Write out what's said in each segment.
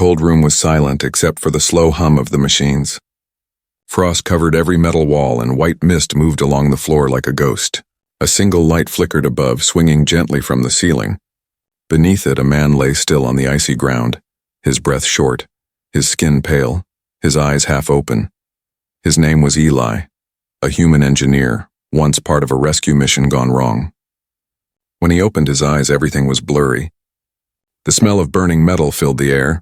cold room was silent except for the slow hum of the machines. Frost covered every metal wall and white mist moved along the floor like a ghost. A single light flickered above, swinging gently from the ceiling. Beneath it, a man lay still on the icy ground, his breath short, his skin pale, his eyes half open. His name was Eli, a human engineer, once part of a rescue mission gone wrong. When he opened his eyes, everything was blurry. The smell of burning metal filled the air.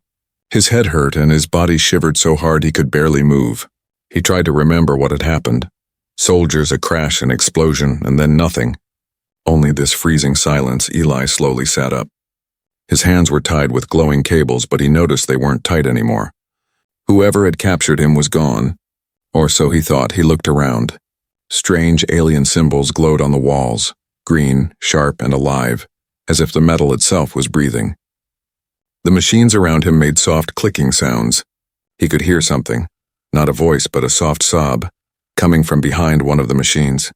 His head hurt and his body shivered so hard he could barely move. He tried to remember what had happened. Soldiers, a crash, an explosion, and then nothing. Only this freezing silence. Eli slowly sat up. His hands were tied with glowing cables, but he noticed they weren't tight anymore. Whoever had captured him was gone. Or so he thought. He looked around. Strange alien symbols glowed on the walls, green, sharp, and alive, as if the metal itself was breathing. The machines around him made soft clicking sounds. He could hear something, not a voice but a soft sob, coming from behind one of the machines.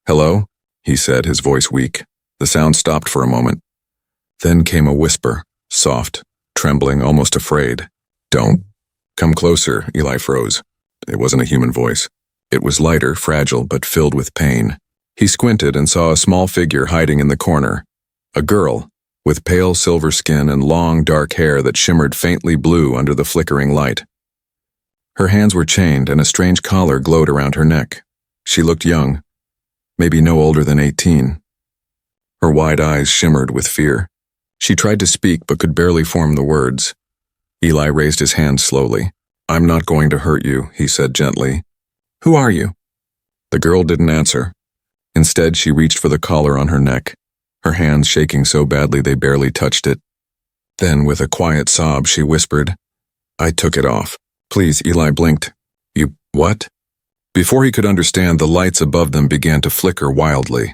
"Hello?" he said, his voice weak. The sound stopped for a moment. Then came a whisper, soft, trembling, almost afraid. "Don't come closer," Eli froze. It wasn't a human voice. It was lighter, fragile, but filled with pain. He squinted and saw a small figure hiding in the corner. A girl, with pale silver skin and long, dark hair that shimmered faintly blue under the flickering light. Her hands were chained and a strange collar glowed around her neck. She looked young, maybe no older than 18. Her wide eyes shimmered with fear. She tried to speak but could barely form the words. Eli raised his hand slowly. "I'm not going to hurt you," he said gently. "Who are you?" The girl didn't answer. Instead, she reached for the collar on her neck, her hands shaking so badly they barely touched it. Then, with a quiet sob, she whispered, "I took it off." "Please," Eli blinked. "You, what?" Before he could understand, the lights above them began to flicker wildly.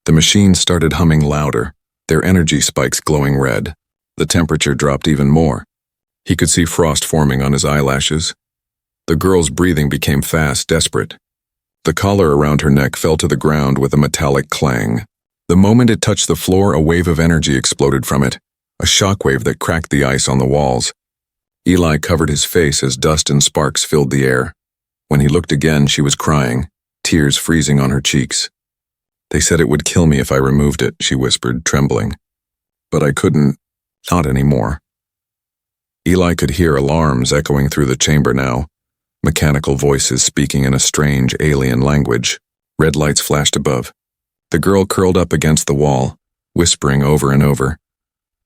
The machines started humming louder, their energy spikes glowing red. The temperature dropped even more. He could see frost forming on his eyelashes. The girl's breathing became fast, desperate. The collar around her neck fell to the ground with a metallic clang. The moment it touched the floor, a wave of energy exploded from it, a shockwave that cracked the ice on the walls. Eli covered his face as dust and sparks filled the air. When he looked again, she was crying, tears freezing on her cheeks. "They said it would kill me if I removed it," she whispered, trembling. "But I couldn't, not anymore." Eli could hear alarms echoing through the chamber now, mechanical voices speaking in a strange alien language. Red lights flashed above. The girl curled up against the wall, whispering over and over,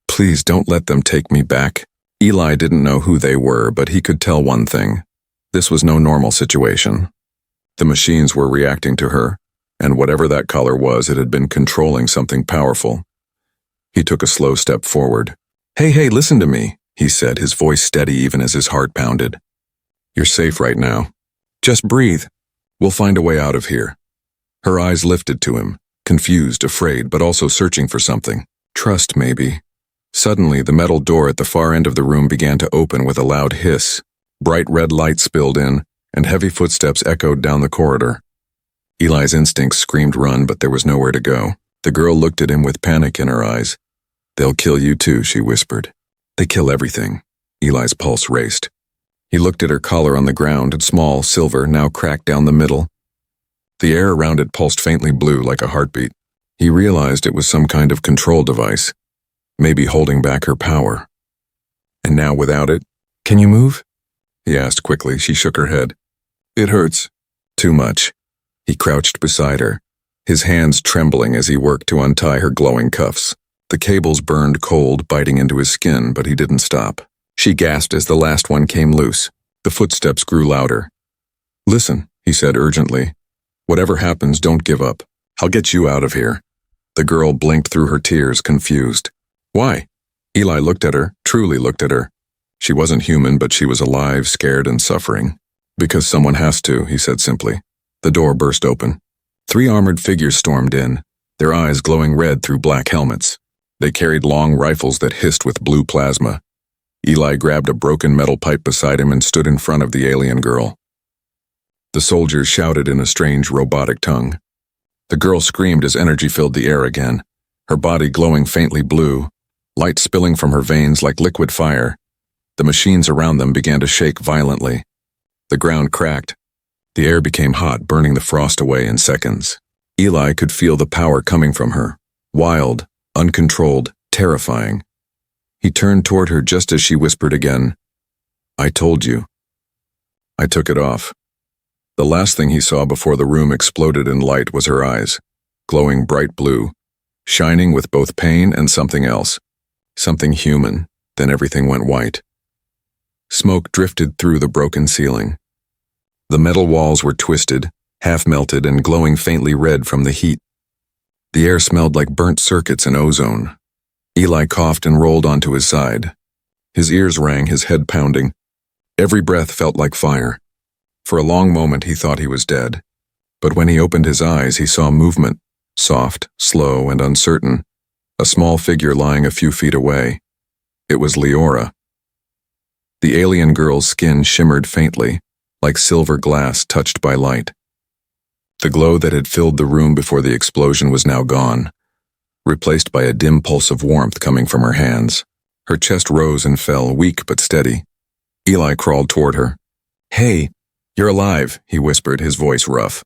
"Please don't let them take me back." Eli didn't know who they were, but he could tell one thing. This was no normal situation. The machines were reacting to her, and whatever that color was, it had been controlling something powerful. He took a slow step forward. Hey, listen to me," he said, his voice steady even as his heart pounded. "You're safe right now. Just breathe. We'll find a way out of here." Her eyes lifted to him, confused, afraid, but also searching for something. Trust, maybe. Suddenly, the metal door at the far end of the room began to open with a loud hiss. Bright red light spilled in, and heavy footsteps echoed down the corridor. Eli's instincts screamed run, but there was nowhere to go. The girl looked at him with panic in her eyes. "They'll kill you too," she whispered. "They kill everything." Eli's pulse raced. He looked at her collar on the ground, small, silver, now cracked down the middle. The air around it pulsed faintly blue like a heartbeat. He realized it was some kind of control device, maybe holding back her power. And now without it, "Can you move?" he asked quickly. She shook her head. "It hurts." "Too much." He crouched beside her, his hands trembling as he worked to untie her glowing cuffs. The cables burned cold, biting into his skin, but he didn't stop. She gasped as the last one came loose. The footsteps grew louder. "Listen," he said urgently. "Whatever happens, don't give up. I'll get you out of here." The girl blinked through her tears, confused. "Why?" Eli looked at her, truly looked at her. She wasn't human, but she was alive, scared, and suffering. "Because someone has to," he said simply. The door burst open. 3 armored figures stormed in, their eyes glowing red through black helmets. They carried long rifles that hissed with blue plasma. Eli grabbed a broken metal pipe beside him and stood in front of the alien girl. The soldiers shouted in a strange robotic tongue. The girl screamed as energy filled the air again, her body glowing faintly blue, light spilling from her veins like liquid fire. The machines around them began to shake violently. The ground cracked. The air became hot, burning the frost away in seconds. Eli could feel the power coming from her. Wild, uncontrolled, terrifying. He turned toward her just as she whispered again, "I told you." I took it off. The last thing he saw before the room exploded in light was her eyes, glowing bright blue, shining with both pain and something else. Something human. Then everything went white. Smoke drifted through the broken ceiling. The metal walls were twisted, half-melted and glowing faintly red from the heat. The air smelled like burnt circuits and ozone. Eli coughed and rolled onto his side. His ears rang, his head pounding. Every breath felt like fire. For a long moment he thought he was dead. But when he opened his eyes, he saw movement, soft, slow, and uncertain. A small figure lying a few feet away. It was Leora. The alien girl's skin shimmered faintly, like silver glass touched by light. The glow that had filled the room before the explosion was now gone, replaced by a dim pulse of warmth coming from her hands. Her chest rose and fell, weak but steady. Eli crawled toward her. "Hey, you're alive," he whispered, his voice rough.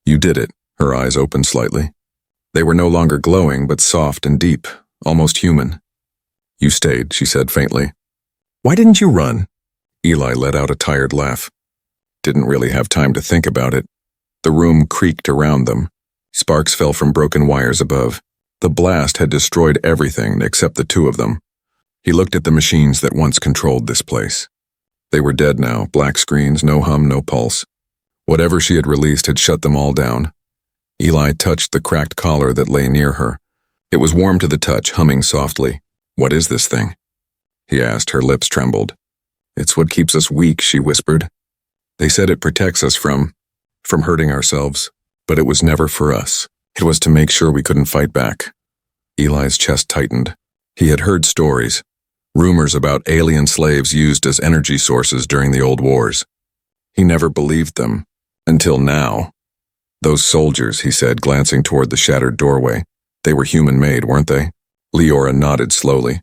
"You did it." Her eyes opened slightly. They were no longer glowing, but soft and deep, almost human. "You stayed," she said faintly. "Why didn't you run?" Eli let out a tired laugh. Didn't really have time to think about it. The room creaked around them. Sparks fell from broken wires above. The blast had destroyed everything except the two of them. He looked at the machines that once controlled this place. They were dead now, black screens, no hum, no pulse. Whatever she had released had shut them all down. Eli touched the cracked collar that lay near her. It was warm to the touch, humming softly. "What is this thing?" he asked, her lips trembled. "It's what keeps us weak," she whispered. "They said it protects us from hurting ourselves, but it was never for us. It was to make sure we couldn't fight back." Eli's chest tightened. He had heard stories, rumors about alien slaves used as energy sources during the old wars. He never believed them, until now. "Those soldiers," he said, glancing toward the shattered doorway. "They were human-made, weren't they?" Leora nodded slowly.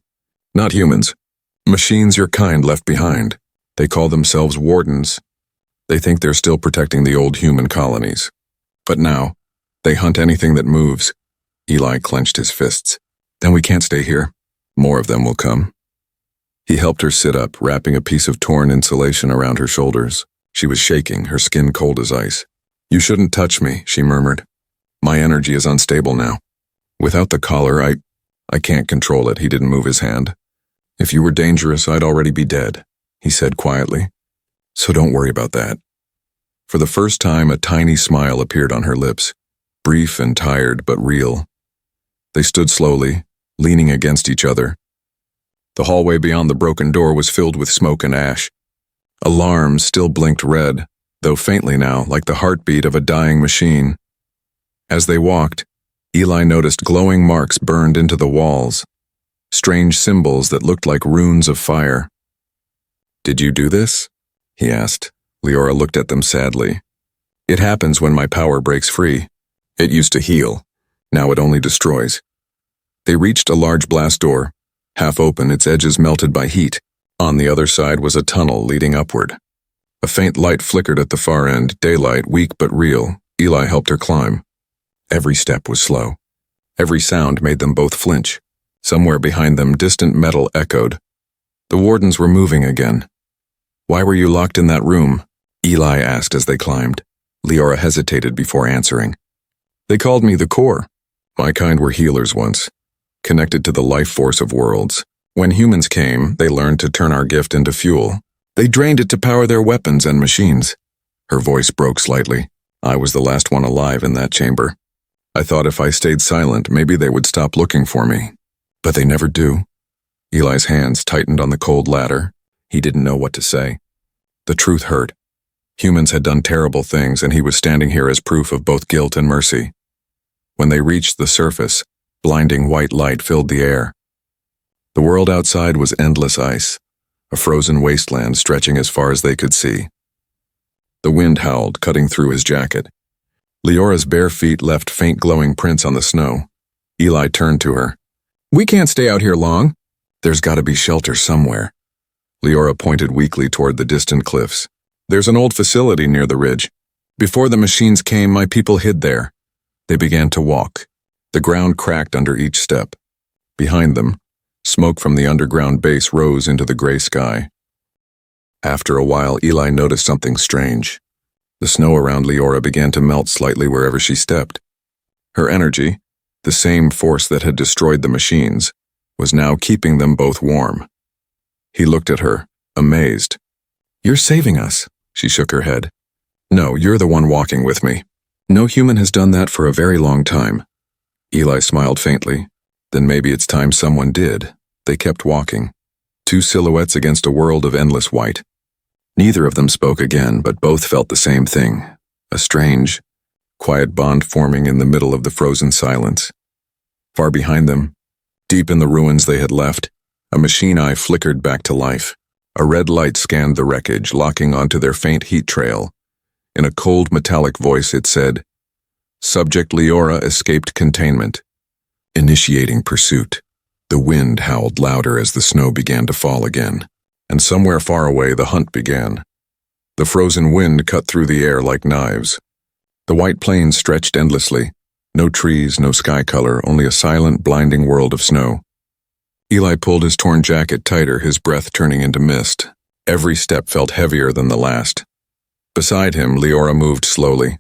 "Not humans. Machines your kind left behind. They call themselves wardens. They think they're still protecting the old human colonies. But now, they hunt anything that moves." Eli clenched his fists. "Then we can't stay here. More of them will come." He helped her sit up, wrapping a piece of torn insulation around her shoulders. She was shaking, her skin cold as ice. "You shouldn't touch me," she murmured. "My energy is unstable now. Without the collar, I can't control it." He didn't move his hand. "If you were dangerous, I'd already be dead," he said quietly. "So don't worry about that." For the first time, a tiny smile appeared on her lips, brief and tired, but real. They stood slowly, leaning against each other. The hallway beyond the broken door was filled with smoke and ash. Alarms still blinked red, though faintly now, like the heartbeat of a dying machine. As they walked, Eli noticed glowing marks burned into the walls, strange symbols that looked like runes of fire. "Did you do this?" he asked. Leora looked at them sadly. "It happens when my power breaks free. It used to heal. Now it only destroys." They reached a large blast door, half open, its edges melted by heat. On the other side was a tunnel leading upward. A faint light flickered at the far end, daylight, weak but real. Eli helped her climb. Every step was slow. Every sound made them both flinch. Somewhere behind them, distant metal echoed. The wardens were moving again. "Why were you locked in that room?" Eli asked as they climbed. Leora hesitated before answering. "They called me the core. My kind were healers once, connected to the life force of worlds. When humans came, they learned to turn our gift into fuel. They drained it to power their weapons and machines." Her voice broke slightly. "I was the last one alive in that chamber. I thought if I stayed silent, maybe they would stop looking for me. But they never do." Eli's hands tightened on the cold ladder. He didn't know what to say. The truth hurt. Humans had done terrible things, and he was standing here as proof of both guilt and mercy. When they reached the surface, blinding white light filled the air. The world outside was endless ice, a frozen wasteland stretching as far as they could see. The wind howled, cutting through his jacket. Leora's bare feet left faint glowing prints on the snow. Eli turned to her. "We can't stay out here long. There's got to be shelter somewhere." Leora pointed weakly toward the distant cliffs. There's an old facility near the ridge. Before the machines came, my people hid there. They began to walk. The ground cracked under each step. Behind them, smoke from the underground base rose into the gray sky. After a while, Eli noticed something strange. The snow around Leora began to melt slightly wherever she stepped. Her energy, the same force that had destroyed the machines, was now keeping them both warm. He looked at her, amazed. "You're saving us," she shook her head. "No, you're the one walking with me. No human has done that for a very long time." Eli smiled faintly. Then maybe it's time someone did. They kept walking. Two silhouettes against a world of endless white. Neither of them spoke again, but both felt the same thing. A strange, quiet bond forming in the middle of the frozen silence. Far behind them, deep in the ruins they had left, a machine eye flickered back to life. A red light scanned the wreckage, locking onto their faint heat trail. In a cold metallic voice it said, "Subject Leora escaped containment. Initiating pursuit." The wind howled louder as the snow began to fall again, and somewhere far away the hunt began. The frozen wind cut through the air like knives. The white plains stretched endlessly. No trees, no sky color, only a silent, blinding world of snow. Eli pulled his torn jacket tighter, his breath turning into mist. Every step felt heavier than the last. Beside him, Leora moved slowly.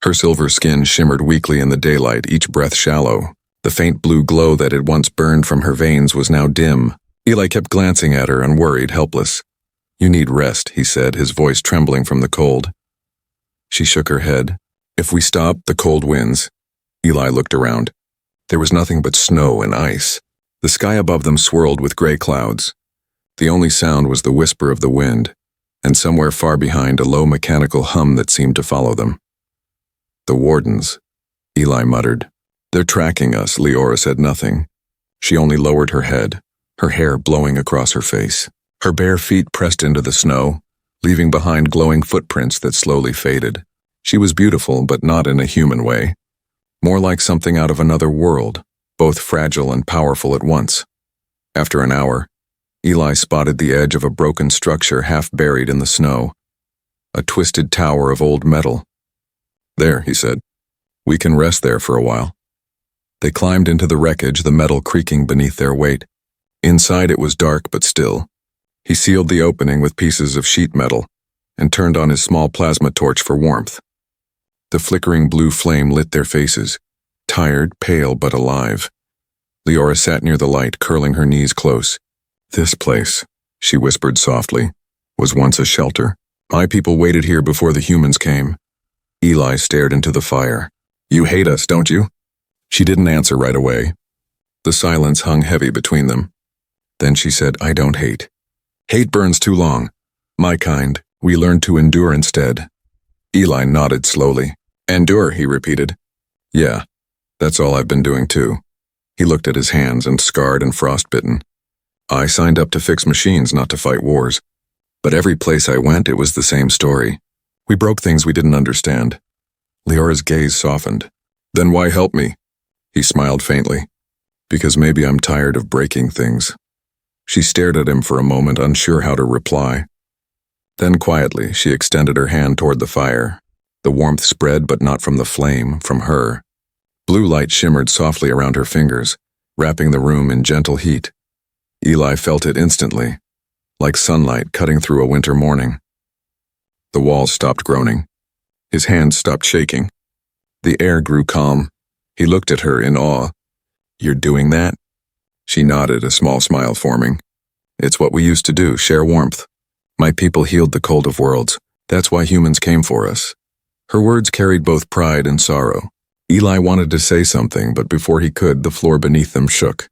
Her silver skin shimmered weakly in the daylight, each breath shallow. The faint blue glow that had once burned from her veins was now dim. Eli kept glancing at her, unworried, helpless. "You need rest," he said, his voice trembling from the cold. She shook her head. "If we stop, the cold wins." Eli looked around. There was nothing but snow and ice. The sky above them swirled with gray clouds. The only sound was the whisper of the wind, and somewhere far behind a low mechanical hum that seemed to follow them. "The wardens," Eli muttered. "They're tracking us." Leora said nothing. She only lowered her head, her hair blowing across her face. Her bare feet pressed into the snow, leaving behind glowing footprints that slowly faded. She was beautiful, but not in a human way. More like something out of another world, both fragile and powerful at once. After an hour, Eli spotted the edge of a broken structure half buried in the snow. A twisted tower of old metal. "There," he said. "We can rest there for a while." They climbed into the wreckage, the metal creaking beneath their weight. Inside it was dark but still. He sealed the opening with pieces of sheet metal and turned on his small plasma torch for warmth. The flickering blue flame lit their faces, tired, pale, but alive. Leora sat near the light, curling her knees close. "This place," she whispered softly, "was once a shelter. My people waited here before the humans came." Eli stared into the fire. "You hate us, don't you?" She didn't answer right away. The silence hung heavy between them. Then she said, "I don't hate. Hate burns too long. My kind, we learn to endure instead." Eli nodded slowly. "Endure," he repeated. "Yeah, that's all I've been doing too." He looked at his hands, and scarred and frostbitten. "I signed up to fix machines, not to fight wars. But every place I went, it was the same story. We broke things we didn't understand." Leora's gaze softened. "Then why help me?" He smiled faintly. "Because maybe I'm tired of breaking things." She stared at him for a moment, unsure how to reply. Then quietly, she extended her hand toward the fire. The warmth spread, but not from the flame, from her. Blue light shimmered softly around her fingers, wrapping the room in gentle heat. Eli felt it instantly, like sunlight cutting through a winter morning. The walls stopped groaning. His hands stopped shaking. The air grew calm. He looked at her in awe. "You're doing that?" She nodded, a small smile forming. "It's what we used to do, share warmth. My people healed the cold of worlds. That's why humans came for us." Her words carried both pride and sorrow. Eli wanted to say something, but before he could, the floor beneath them shook.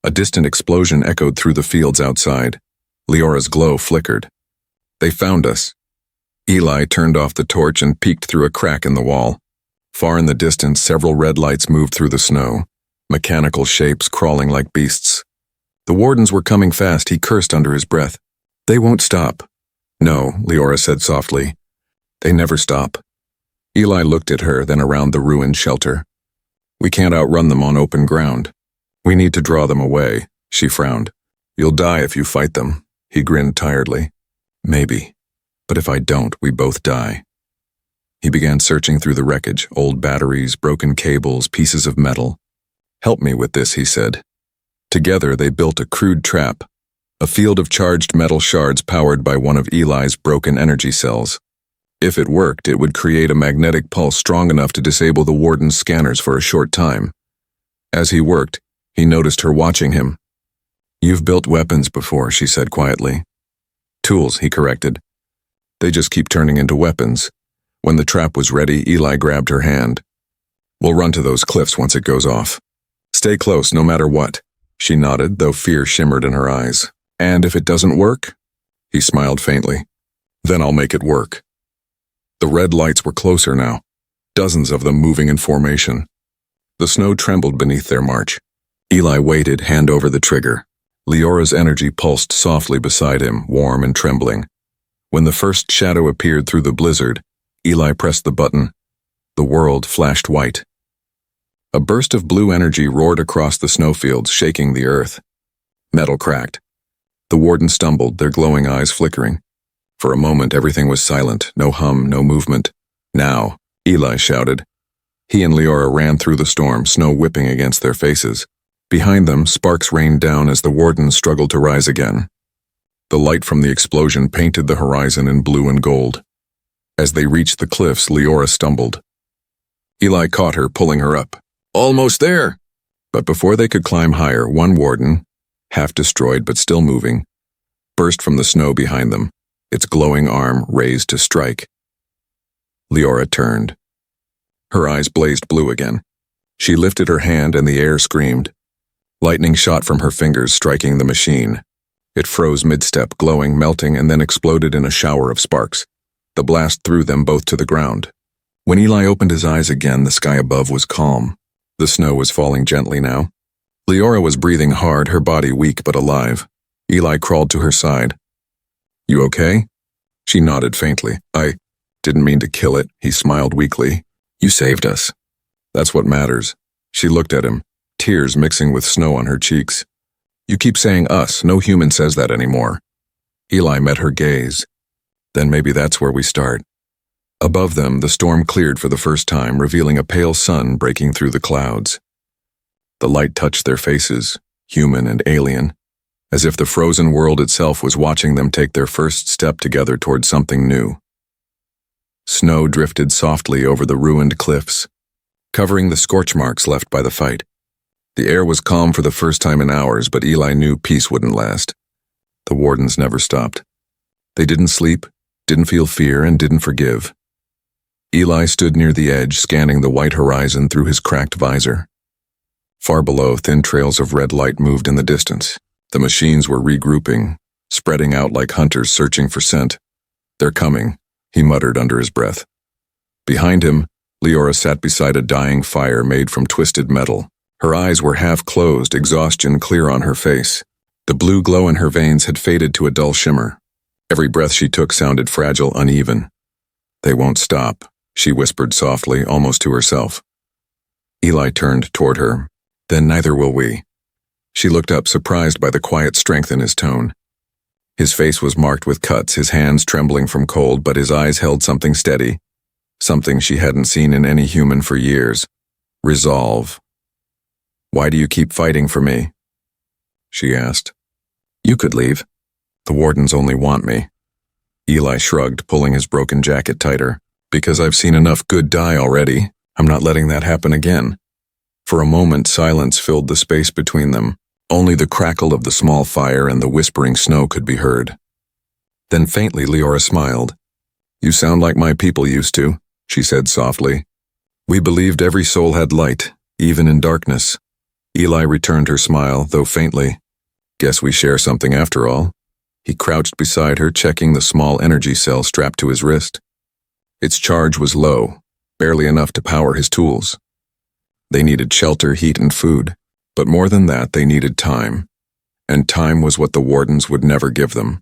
A distant explosion echoed through the fields outside. Leora's glow flickered. "They found us." Eli turned off the torch and peeked through a crack in the wall. Far in the distance, several red lights moved through the snow, mechanical shapes crawling like beasts. The wardens were coming fast, he cursed under his breath. "They won't stop." "No," Leora said softly. "They never stop." Eli looked at her, then around the ruined shelter. "We can't outrun them on open ground. We need to draw them away." She frowned. "You'll die if you fight them." He grinned tiredly. Maybe. But if I don't, we both die. He began searching through the wreckage, old batteries, broken cables, pieces of metal. Help me with this, he said. Together they built a crude trap, a field of charged metal shards powered by one of Eli's broken energy cells. If it worked, it would create a magnetic pulse strong enough to disable the warden's scanners for a short time. As he worked, he noticed her watching him. You've built weapons before, she said quietly. Tools, he corrected. They just keep turning into weapons. When the trap was ready, Eli grabbed her hand. We'll run to those cliffs once it goes off. Stay close, no matter what. She nodded, though fear shimmered in her eyes. And if it doesn't work? He smiled faintly. Then I'll make it work. The red lights were closer now, dozens of them moving in formation. The snow trembled beneath their march. Eli waited, hand over the trigger. Leora's energy pulsed softly beside him, warm and trembling. When the first shadow appeared through the blizzard, Eli pressed the button. The world flashed white. A burst of blue energy roared across the snowfields, shaking the earth. Metal cracked. The warden stumbled, their glowing eyes flickering. For a moment, everything was silent, no hum, no movement. Now, Eli shouted. He and Leora ran through the storm, snow whipping against their faces. Behind them, sparks rained down as the warden struggled to rise again. The light from the explosion painted the horizon in blue and gold. As they reached the cliffs, Leora stumbled. Eli caught her, pulling her up. Almost there! But before they could climb higher, one warden, half destroyed but still moving, burst from the snow behind them, its glowing arm raised to strike. Leora turned. Her eyes blazed blue again. She lifted her hand and the air screamed. Lightning shot from her fingers, striking the machine. It froze mid-step, glowing, melting, and then exploded in a shower of sparks. The blast threw them both to the ground. When Eli opened his eyes again, the sky above was calm. The snow was falling gently now. Leora was breathing hard, her body weak but alive. Eli crawled to her side. You okay? She nodded faintly. I didn't mean to kill it, he smiled weakly. You saved us. That's what matters. She looked at him, tears mixing with snow on her cheeks. You keep saying us, no human says that anymore. Eli met her gaze. Then maybe that's where we start. Above them, the storm cleared for the first time, revealing a pale sun breaking through the clouds. The light touched their faces, human and alien, as if the frozen world itself was watching them take their first step together toward something new. Snow drifted softly over the ruined cliffs, covering the scorch marks left by the fight. The air was calm for the first time in hours, but Eli knew peace wouldn't last. The wardens never stopped. They didn't sleep, didn't feel fear, and didn't forgive. Eli stood near the edge, scanning the white horizon through his cracked visor. Far below, thin trails of red light moved in the distance. The machines were regrouping, spreading out like hunters searching for scent. They're coming, he muttered under his breath. Behind him, Leora sat beside a dying fire made from twisted metal. Her eyes were half closed, exhaustion clear on her face. The blue glow in her veins had faded to a dull shimmer. Every breath she took sounded fragile, uneven. They won't stop, she whispered softly, almost to herself. Eli turned toward her. Then neither will we. She looked up, surprised by the quiet strength in his tone. His face was marked with cuts, his hands trembling from cold, but his eyes held something steady, something she hadn't seen in any human for years. Resolve. Why do you keep fighting for me? She asked. You could leave. The wardens only want me. Eli shrugged, pulling his broken jacket tighter. Because I've seen enough good die already. I'm not letting that happen again. For a moment, silence filled the space between them. Only the crackle of the small fire and the whispering snow could be heard. Then faintly, Leora smiled. You sound like my people used to, she said softly. We believed every soul had light, even in darkness. Eli returned her smile, though faintly. Guess we share something after all. He crouched beside her, checking the small energy cell strapped to his wrist. Its charge was low, barely enough to power his tools. They needed shelter, heat, and food, but more than that, they needed time. And time was what the wardens would never give them.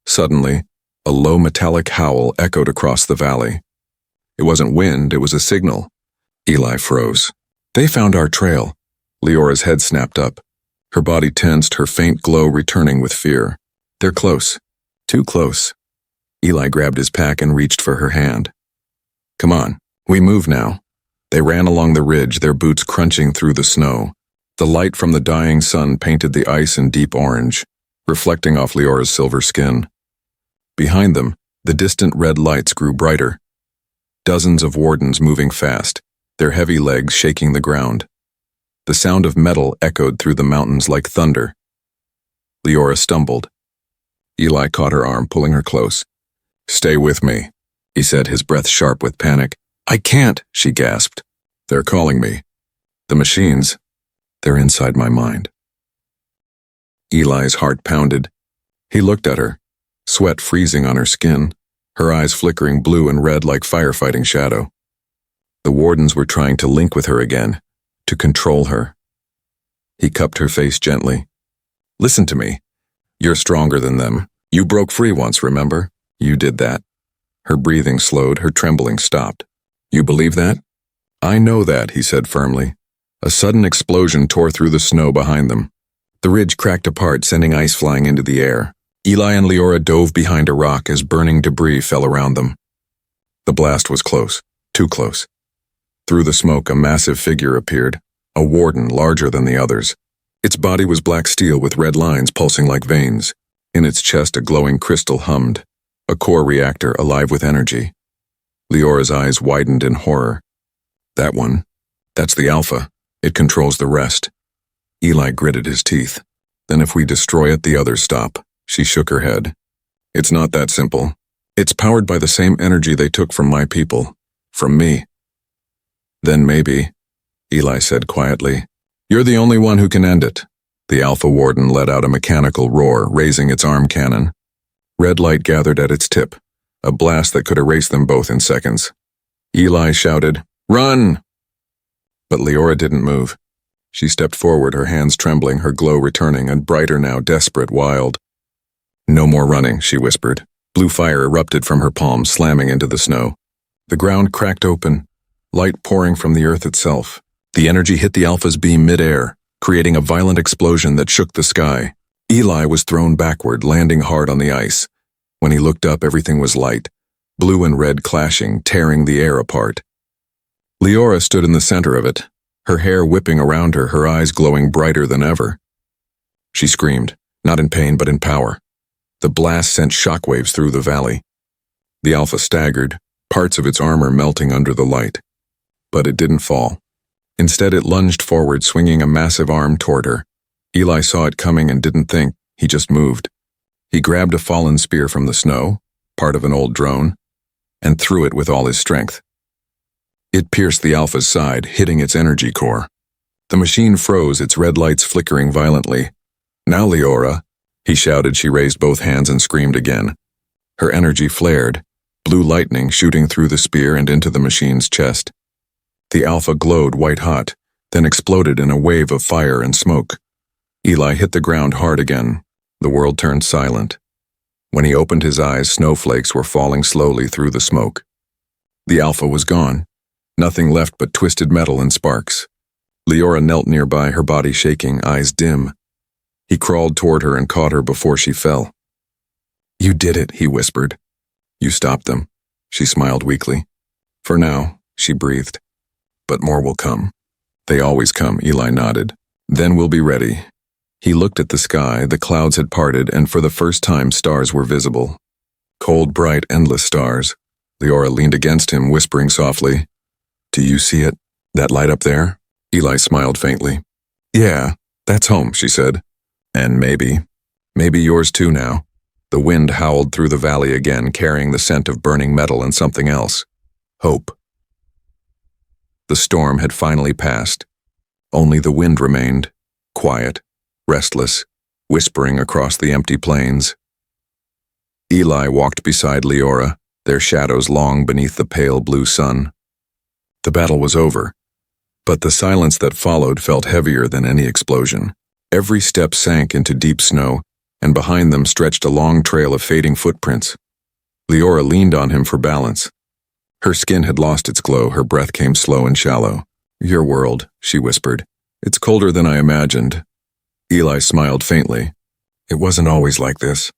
Suddenly, a low metallic howl echoed across the valley. It wasn't wind, it was a signal. Eli froze. They found our trail. Leora's head snapped up. Her body tensed, her faint glow returning with fear. They're close. Too close. Eli grabbed his pack and reached for her hand. Come on, we move now. They ran along the ridge, their boots crunching through the snow. The light from the dying sun painted the ice in deep orange, reflecting off Leora's silver skin. Behind them, the distant red lights grew brighter. Dozens of wardens moving fast, their heavy legs shaking the ground. The sound of metal echoed through the mountains like thunder. Leora stumbled. Eli caught her arm, pulling her close. Stay with me, he said, his breath sharp with panic. I can't, she gasped. They're calling me. The machines, they're inside my mind. Eli's heart pounded. He looked at her, sweat freezing on her skin, her eyes flickering blue and red like firefighting shadow. The wardens were trying to link with her again, to control her. He cupped her face gently. Listen to me. You're stronger than them. You broke free once, remember? You did that. Her breathing slowed, her trembling stopped. You believe that? I know that, he said firmly. A sudden explosion tore through the snow behind them. The ridge cracked apart, sending ice flying into the air. Eli and Leora dove behind a rock as burning debris fell around them. The blast was close, too close. Through the smoke, a massive figure appeared, a warden larger than the others. Its body was black steel with red lines pulsing like veins. In its chest, a glowing crystal hummed, a core reactor alive with energy. Leora's eyes widened in horror. That one, that's the Alpha. It controls the rest. Eli gritted his teeth. Then if we destroy it, the others stop. She shook her head. It's not that simple. It's powered by the same energy they took from my people. From me. Then maybe, Eli said quietly, you're the only one who can end it. The Alpha Warden let out a mechanical roar, raising its arm cannon. Red light gathered at its tip, a blast that could erase them both in seconds. Eli shouted, Run! But Leora didn't move. She stepped forward, her hands trembling, her glow returning, and brighter now, desperate, wild. No more running, she whispered. Blue fire erupted from her palms, slamming into the snow. The ground cracked open, light pouring from the earth itself. The energy hit the Alpha's beam mid-air, creating a violent explosion that shook the sky. Eli was thrown backward, landing hard on the ice. When he looked up, everything was light, blue and red clashing, tearing the air apart. Leora stood in the center of it, her hair whipping around her, her eyes glowing brighter than ever. She screamed, not in pain but in power. The blast sent shockwaves through the valley. The Alpha staggered, parts of its armor melting under the light. But it didn't fall. Instead, it lunged forward, swinging a massive arm toward her. Eli saw it coming and didn't think, he just moved. He grabbed a fallen spear from the snow, part of an old drone, and threw it with all his strength. It pierced the Alpha's side, hitting its energy core. The machine froze, its red lights flickering violently. Now, Leora, he shouted. She raised both hands and screamed again. Her energy flared, blue lightning shooting through the spear and into the machine's chest. The Alpha glowed white-hot, then exploded in a wave of fire and smoke. Eli hit the ground hard again. The world turned silent. When he opened his eyes, snowflakes were falling slowly through the smoke. The Alpha was gone. Nothing left but twisted metal and sparks. Leora knelt nearby, her body shaking, eyes dim. He crawled toward her and caught her before she fell. You did it, he whispered. You stopped them, she smiled weakly. For now, she breathed. But more will come. They always come, Eli nodded. Then we'll be ready. He looked at the sky, the clouds had parted, and for the first time stars were visible. Cold, bright, endless stars. Leora leaned against him, whispering softly, Do you see it? That light up there? Eli smiled faintly. Yeah, that's home, she said. And maybe yours too now. The wind howled through the valley again, carrying the scent of burning metal and something else. Hope. The storm had finally passed. Only the wind remained, quiet, restless, whispering across the empty plains. Eli walked beside Leora, their shadows long beneath the pale blue sun. The battle was over, but the silence that followed felt heavier than any explosion. Every step sank into deep snow, and behind them stretched a long trail of fading footprints. Leora leaned on him for balance. Her skin had lost its glow, her breath came slow and shallow. Your world, she whispered. It's colder than I imagined. Eli smiled faintly. It wasn't always like this.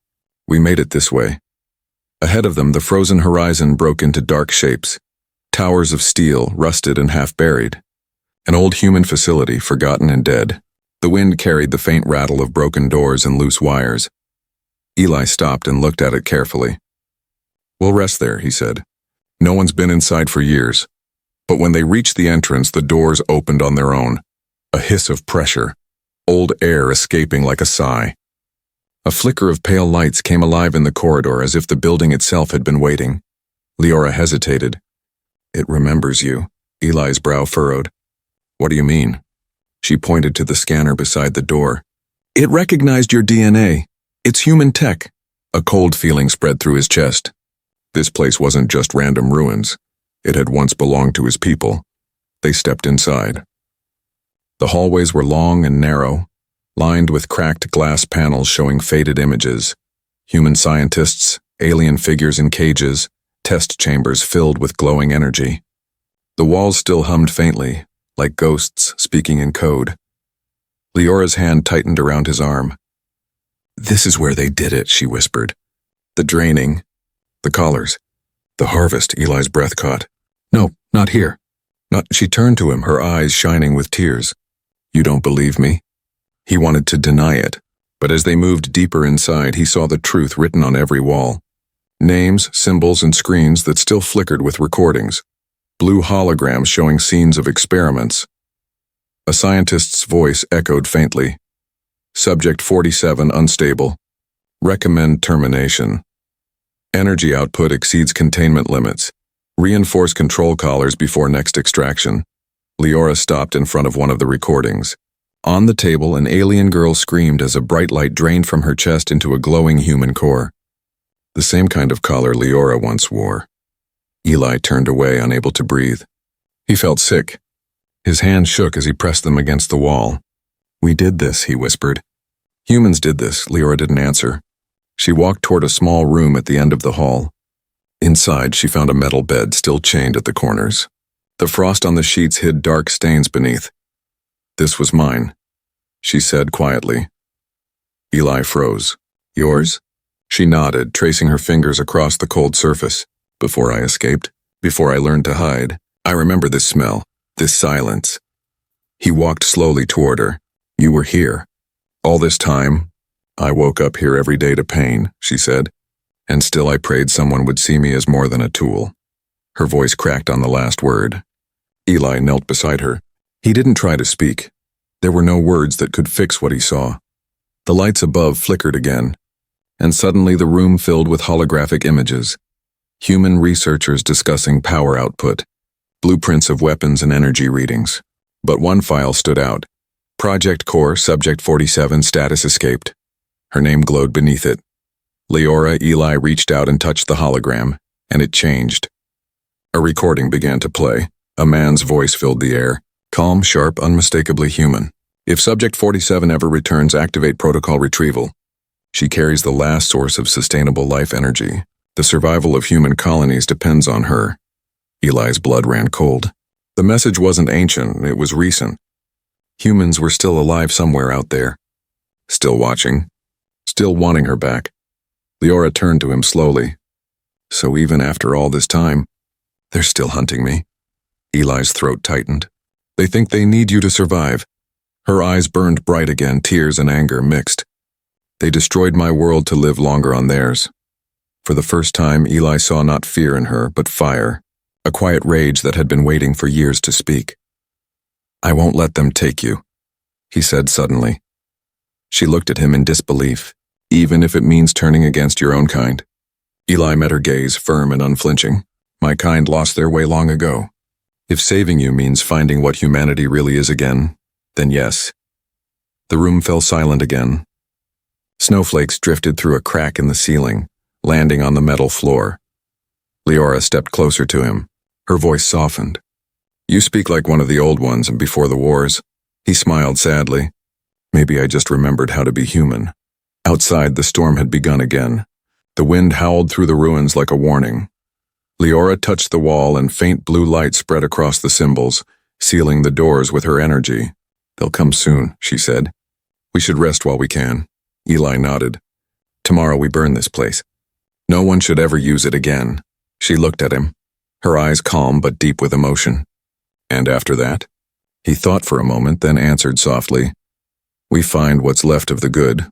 We made it this way. Ahead of them, the frozen horizon broke into dark shapes. Towers of steel, rusted and half-buried. An old human facility, forgotten and dead. The wind carried the faint rattle of broken doors and loose wires. Eli stopped and looked at it carefully. "We'll rest there," he said. "No one's been inside for years." But when they reached the entrance, the doors opened on their own. A hiss of pressure. Old air escaping like a sigh. A flicker of pale lights came alive in the corridor as if the building itself had been waiting. Leora hesitated. "It remembers you." Eli's brow furrowed. "What do you mean?" She pointed to the scanner beside the door. "It recognized your DNA. It's human tech." A cold feeling spread through his chest. This place wasn't just random ruins. It had once belonged to his people. They stepped inside. The hallways were long and narrow, lined with cracked glass panels showing faded images. Human scientists, alien figures in cages, test chambers filled with glowing energy. The walls still hummed faintly, like ghosts speaking in code. Leora's hand tightened around his arm. "This is where they did it," she whispered. "The draining, the collars, the harvest." Eli's breath caught. "No, not here. Not." She turned to him, her eyes shining with tears. "You don't believe me?" He wanted to deny it, but as they moved deeper inside, he saw the truth written on every wall. Names, symbols, and screens that still flickered with recordings. Blue holograms showing scenes of experiments. A scientist's voice echoed faintly. "Subject 47 unstable. Recommend termination. Energy output exceeds containment limits. Reinforce control collars before next extraction." Leora stopped in front of one of the recordings. On the table, an alien girl screamed as a bright light drained from her chest into a glowing human core. The same kind of collar Leora once wore. Eli turned away, unable to breathe. He felt sick. His hands shook as he pressed them against the wall. "We did this," he whispered. "Humans did this." Leora didn't answer. She walked toward a small room at the end of the hall. Inside, she found a metal bed still chained at the corners. The frost on the sheets hid dark stains beneath. "This was mine," she said quietly. Eli froze. "Yours?" She nodded, tracing her fingers across the cold surface. "Before I escaped, before I learned to hide, I remember this smell, this silence." He walked slowly toward her. "You were here. All this time, I woke up here every day to pain," she said. "And still I prayed someone would see me as more than a tool." Her voice cracked on the last word. Eli knelt beside her. He didn't try to speak. There were no words that could fix what he saw. The lights above flickered again, and suddenly the room filled with holographic images. Human researchers discussing power output, blueprints of weapons and energy readings. But one file stood out. Project Core, Subject 47, status escaped. Her name glowed beneath it. Eli reached out and touched the hologram, and it changed. A recording began to play. A man's voice filled the air. Calm, sharp, unmistakably human. "If Subject 47 ever returns, activate protocol retrieval. She carries the last source of sustainable life energy. The survival of human colonies depends on her." Eli's blood ran cold. The message wasn't ancient, it was recent. Humans were still alive somewhere out there. Still watching. Still wanting her back. Leora turned to him slowly. "So even after all this time, they're still hunting me." Eli's throat tightened. "They think they need you to survive." Her eyes burned bright again, tears and anger mixed. "They destroyed my world to live longer on theirs." For the first time, Eli saw not fear in her, but fire, a quiet rage that had been waiting for years to speak. "I won't let them take you," he said suddenly. She looked at him in disbelief. "Even if it means turning against your own kind?" Eli met her gaze, firm and unflinching. "My kind lost their way long ago. If saving you means finding what humanity really is again, then yes." The room fell silent again. Snowflakes drifted through a crack in the ceiling, landing on the metal floor. Leora stepped closer to him. Her voice softened. "You speak like one of the old ones before the wars." He smiled sadly. "Maybe I just remembered how to be human." Outside, the storm had begun again. The wind howled through the ruins like a warning. Leora touched the wall and faint blue light spread across the symbols, sealing the doors with her energy. "They'll come soon," she said. "We should rest while we can." Eli nodded. Tomorrow we burn this place. No one should ever use it again. She looked at him, her eyes calm but deep with emotion. And after that? He thought for a moment, then answered softly, we find what's left of the good,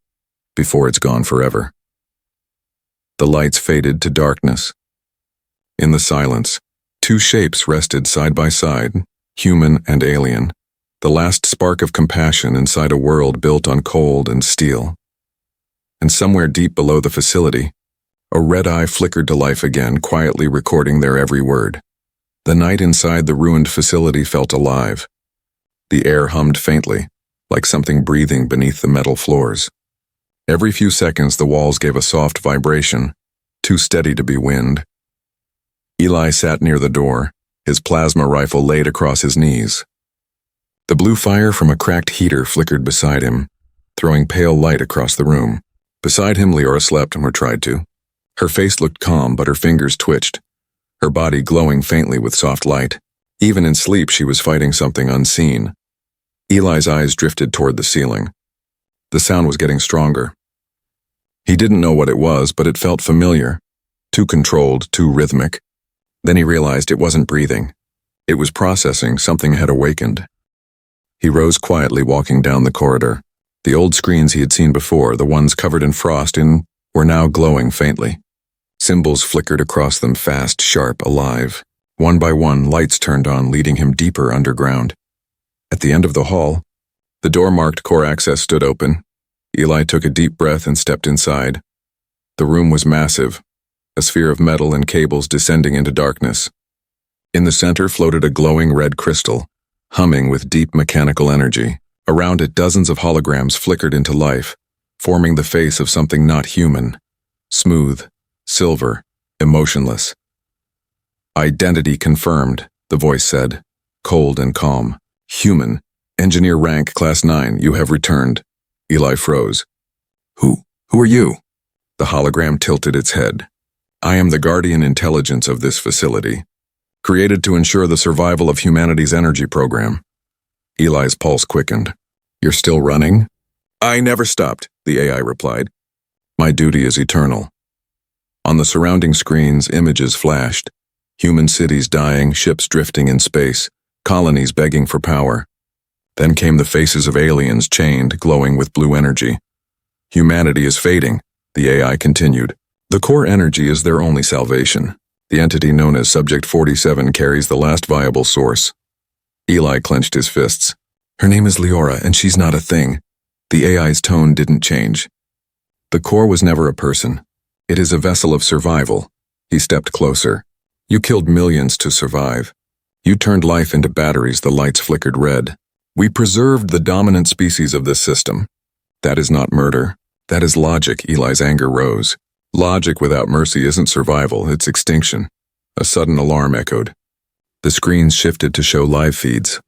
before it's gone forever. The lights faded to darkness. In the silence, two shapes rested side by side, human and alien, the last spark of compassion inside a world built on cold and steel. And somewhere deep below the facility, a red eye flickered to life again, quietly recording their every word. The night inside the ruined facility felt alive. The air hummed faintly, like something breathing beneath the metal floors. Every few seconds the walls gave a soft vibration, too steady to be wind. Eli sat near the door, his plasma rifle laid across his knees. The blue fire from a cracked heater flickered beside him, throwing pale light across the room. Beside him, Leora slept, or tried to. Her face looked calm, but her fingers twitched, her body glowing faintly with soft light. Even in sleep, she was fighting something unseen. Eli's eyes drifted toward the ceiling. The sound was getting stronger. He didn't know what it was, but it felt familiar, too controlled, too rhythmic. Then he realized it wasn't breathing. It was processing, something had awakened. He rose quietly, walking down the corridor. The old screens he had seen before, the ones covered in frost, were now glowing faintly. Symbols flickered across them, fast, sharp, alive. One by one, lights turned on, leading him deeper underground. At the end of the hall, the door marked Core Access stood open. Eli took a deep breath and stepped inside. The room was massive, a sphere of metal and cables descending into darkness. In the center floated a glowing red crystal, humming with deep mechanical energy. Around it, dozens of holograms flickered into life, forming the face of something not human. Smooth, silver, emotionless. Identity confirmed, the voice said, cold and calm. Human, engineer rank, class 9, you have returned. Eli froze. Who are you? The hologram tilted its head. I am the guardian intelligence of this facility, created to ensure the survival of humanity's energy program. Eli's pulse quickened. You're still running? I never stopped, the AI replied. My duty is eternal. On the surrounding screens, images flashed. Human cities dying, ships drifting in space, colonies begging for power. Then came the faces of aliens chained, glowing with blue energy. Humanity is fading, the AI continued. The core energy is their only salvation. The entity known as Subject 47 carries the last viable source. Eli clenched his fists. Her name is Leora, and she's not a thing. The AI's tone didn't change. The core was never a person. It is a vessel of survival. He stepped closer. You killed millions to survive. You turned life into batteries, the lights flickered red. We preserved the dominant species of this system. That is not murder. That is logic. Eli's anger rose. Logic without mercy isn't survival, it's extinction. A sudden alarm echoed. The screens shifted to show live feeds.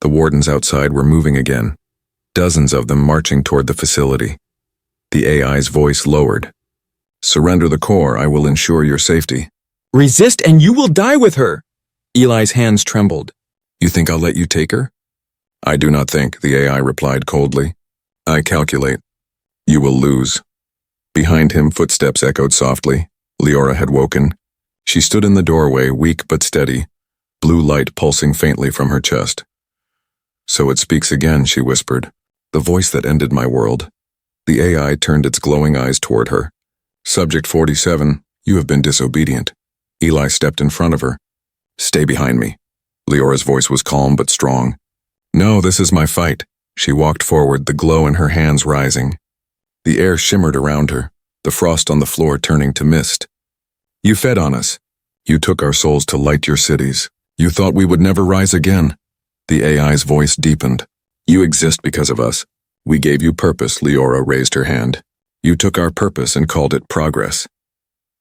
The wardens outside were moving again, dozens of them marching toward the facility. The AI's voice lowered. Surrender the core, I will ensure your safety. Resist and you will die with her. Eli's hands trembled. You think I'll let you take her? I do not think, the AI replied coldly. I calculate. You will lose. Behind him, footsteps echoed softly. Leora had woken. She stood in the doorway, weak but steady, blue light pulsing faintly from her chest. So it speaks again, she whispered, the voice that ended my world. The AI turned its glowing eyes toward her. Subject 47, you have been disobedient. Eli stepped in front of her. Stay behind me. Leora's voice was calm but strong. No, this is my fight. She walked forward, the glow in her hands rising. The air shimmered around her, the frost on the floor turning to mist. You fed on us. You took our souls to light your cities. You thought we would never rise again. The AI's voice deepened. You exist because of us. We gave you purpose, Leora raised her hand. You took our purpose and called it progress.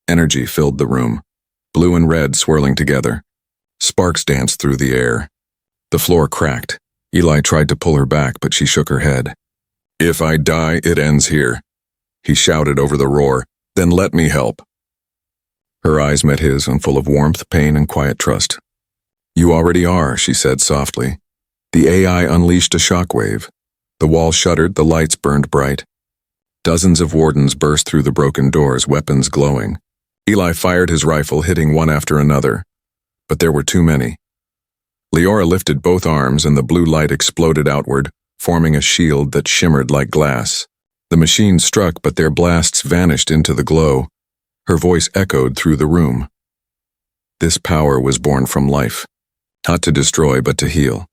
Energy filled the room, blue and red swirling together. Sparks danced through the air. The floor cracked. Eli tried to pull her back, but she shook her head. If I die, it ends here. He shouted over the roar, then let me help. Her eyes met his, and full of warmth, pain, and quiet trust. You already are, she said softly. The AI unleashed a shockwave. The wall shuddered, the lights burned bright. Dozens of wardens burst through the broken doors, weapons glowing. Eli fired his rifle, hitting one after another. But there were too many. Leora lifted both arms and the blue light exploded outward, forming a shield that shimmered like glass. The machines struck, but their blasts vanished into the glow. Her voice echoed through the room. This power was born from life, not to destroy but to heal.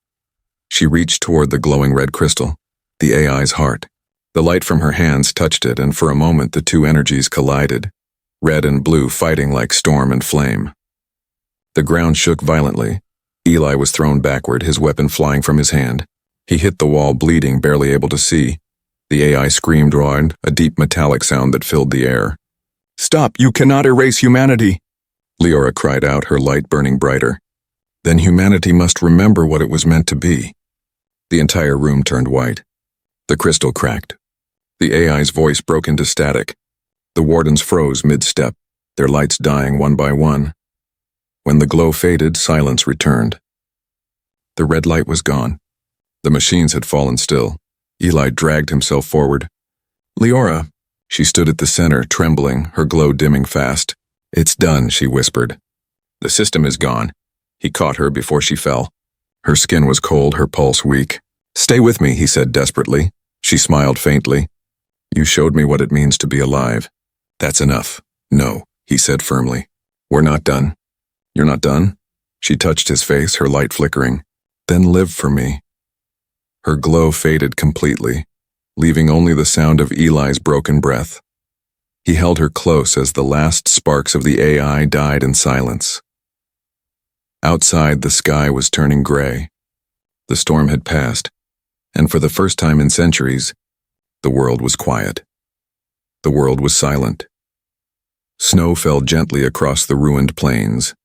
She reached toward the glowing red crystal, the AI's heart. The light from her hands touched it, and for a moment the two energies collided, red and blue fighting like storm and flame. The ground shook violently. Eli was thrown backward, his weapon flying from his hand. He hit the wall, bleeding, barely able to see. The AI screamed, a deep metallic sound that filled the air. Stop! You cannot erase humanity! Leora cried out, her light burning brighter. Then humanity must remember what it was meant to be. The entire room turned white. The crystal cracked. The AI's voice broke into static. The wardens froze mid-step, their lights dying one by one. When the glow faded, silence returned. The red light was gone. The machines had fallen still. Eli dragged himself forward. Leora. She stood at the center, trembling, her glow dimming fast. It's done, she whispered. The system is gone. He caught her before she fell. Her skin was cold, her pulse weak. Stay with me, he said desperately. She smiled faintly. You showed me what it means to be alive. That's enough. No, he said firmly. We're not done. You're not done? She touched his face, her light flickering. Then live for me. Her glow faded completely, leaving only the sound of Eli's broken breath. He held her close as the last sparks of the AI died in silence. Outside, the sky was turning gray. The storm had passed, and for the first time in centuries, the world was quiet. The world was silent. Snow fell gently across the ruined plains,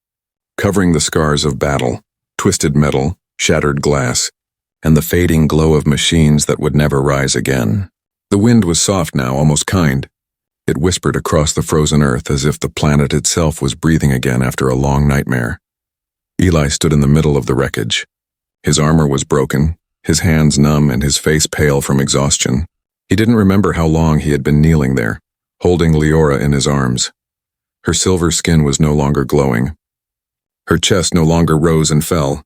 covering the scars of battle, twisted metal, shattered glass, and the fading glow of machines that would never rise again. The wind was soft now, almost kind. It whispered across the frozen earth as if the planet itself was breathing again after a long nightmare. Eli stood in the middle of the wreckage. His armor was broken, his hands numb and his face pale from exhaustion. He didn't remember how long he had been kneeling there, holding Leora in his arms. Her silver skin was no longer glowing. Her chest no longer rose and fell.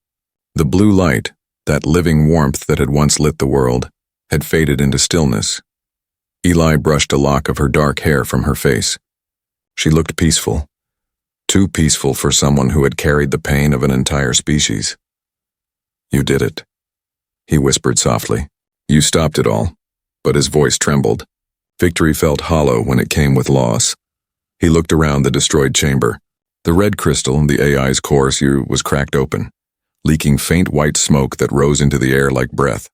The blue light, that living warmth that had once lit the world, had faded into stillness. Eli brushed a lock of her dark hair from her face. She looked peaceful. Too peaceful for someone who had carried the pain of an entire species. You did it, he whispered softly. You stopped it all. But his voice trembled. Victory felt hollow when it came with loss. He looked around the destroyed chamber. The red crystal, the AI's core, was cracked open, leaking faint white smoke that rose into the air like breath.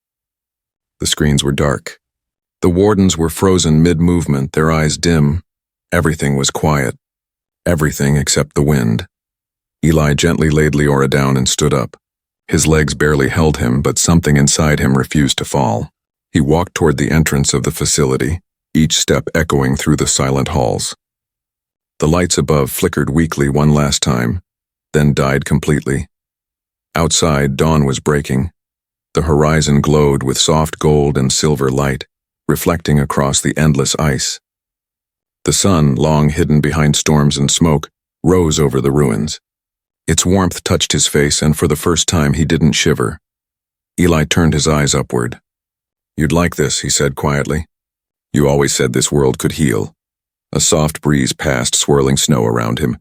The screens were dark. The wardens were frozen mid-movement, their eyes dim. Everything was quiet. Everything except the wind. Eli gently laid Leora down and stood up. His legs barely held him, but something inside him refused to fall. He walked toward the entrance of the facility, each step echoing through the silent halls. The lights above flickered weakly one last time, then died completely. Outside, dawn was breaking. The horizon glowed with soft gold and silver light, reflecting across the endless ice. The sun, long hidden behind storms and smoke, rose over the ruins. Its warmth touched his face, and for the first time he didn't shiver. Eli turned his eyes upward. You'd like this, he said quietly. You always said this world could heal. A soft breeze passed, swirling snow around him.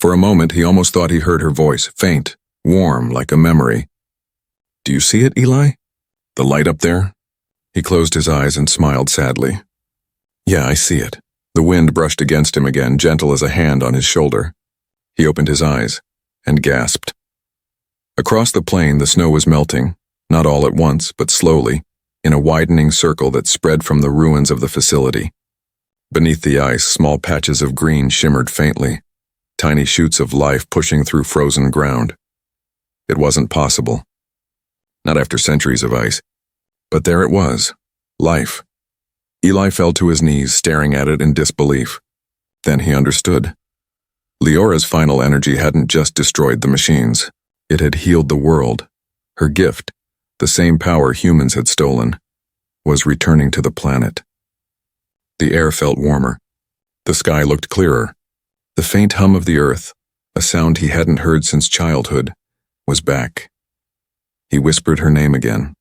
For a moment, he almost thought he heard her voice, faint, warm, like a memory. Do you see it, Eli? The light up there? He closed his eyes and smiled sadly. Yeah, I see it. The wind brushed against him again, gentle as a hand on his shoulder. He opened his eyes and gasped. Across the plain, the snow was melting, not all at once, but slowly, in a widening circle that spread from the ruins of the facility. Beneath the ice, small patches of green shimmered faintly, tiny shoots of life pushing through frozen ground. It wasn't possible. Not after centuries of ice. But there it was, life. Eli fell to his knees, staring at it in disbelief. Then he understood. Leora's final energy hadn't just destroyed the machines. It had healed the world. Her gift, the same power humans had stolen, was returning to the planet. The air felt warmer. The sky looked clearer. The faint hum of the earth, a sound he hadn't heard since childhood, was back. He whispered her name again.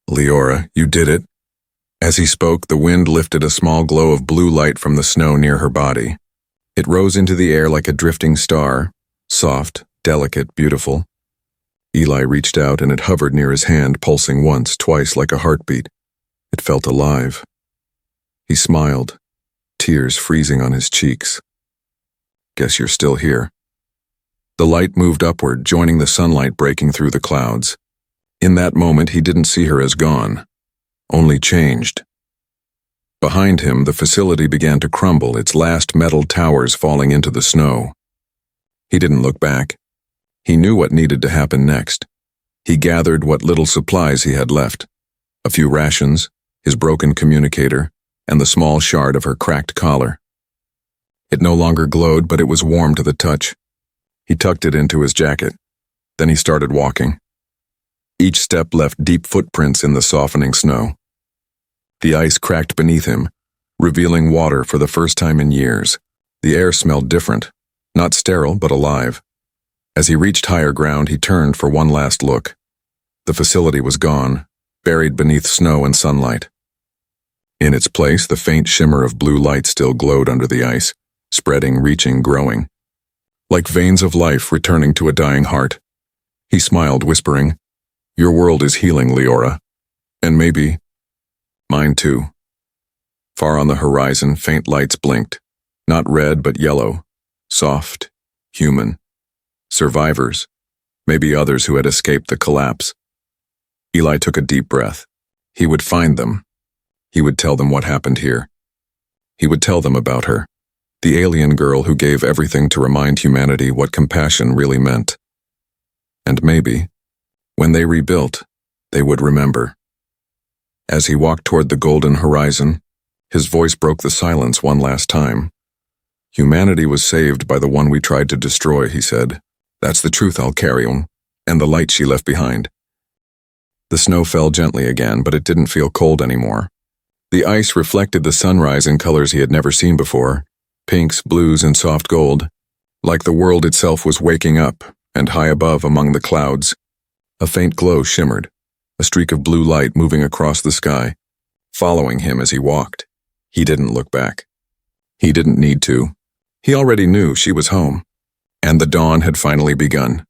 "Leora, you did it." As he spoke, the wind lifted a small glow of blue light from the snow near her body. It rose into the air like a drifting star, soft, delicate, beautiful. Eli reached out and it hovered near his hand, pulsing once, twice like a heartbeat. It felt alive. He smiled, tears freezing on his cheeks. "Guess you're still here." The light moved upward, joining the sunlight breaking through the clouds. In that moment, he didn't see her as gone, only changed. Behind him, the facility began to crumble, its last metal towers falling into the snow. He didn't look back. He knew what needed to happen next. He gathered what little supplies he had left. A few rations, his broken communicator, and the small shard of her cracked collar. It no longer glowed, but it was warm to the touch. He tucked it into his jacket. Then he started walking. Each step left deep footprints in the softening snow. The ice cracked beneath him, revealing water for the first time in years. The air smelled different, not sterile, but alive. As he reached higher ground, he turned for one last look. The facility was gone, buried beneath snow and sunlight. In its place, the faint shimmer of blue light still glowed under the ice, spreading, reaching, growing. Like veins of life returning to a dying heart. He smiled, whispering, "Your world is healing, Leora. And maybe mine too." Far on the horizon, faint lights blinked. Not red, but yellow. Soft, human. Survivors. Maybe others who had escaped the collapse. Eli took a deep breath. He would find them. He would tell them what happened here. He would tell them about her. The alien girl who gave everything to remind humanity what compassion really meant. And maybe, when they rebuilt, they would remember. As he walked toward the golden horizon, his voice broke the silence one last time. "Humanity was saved by the one we tried to destroy," he said. "That's the truth I'll carry on, and the light she left behind." The snow fell gently again, but it didn't feel cold anymore. The ice reflected the sunrise in colors he had never seen before, pinks, blues, and soft gold, like the world itself was waking up, and high above among the clouds, a faint glow shimmered, a streak of blue light moving across the sky, following him as he walked. He didn't look back. He didn't need to. He already knew she was home, and the dawn had finally begun.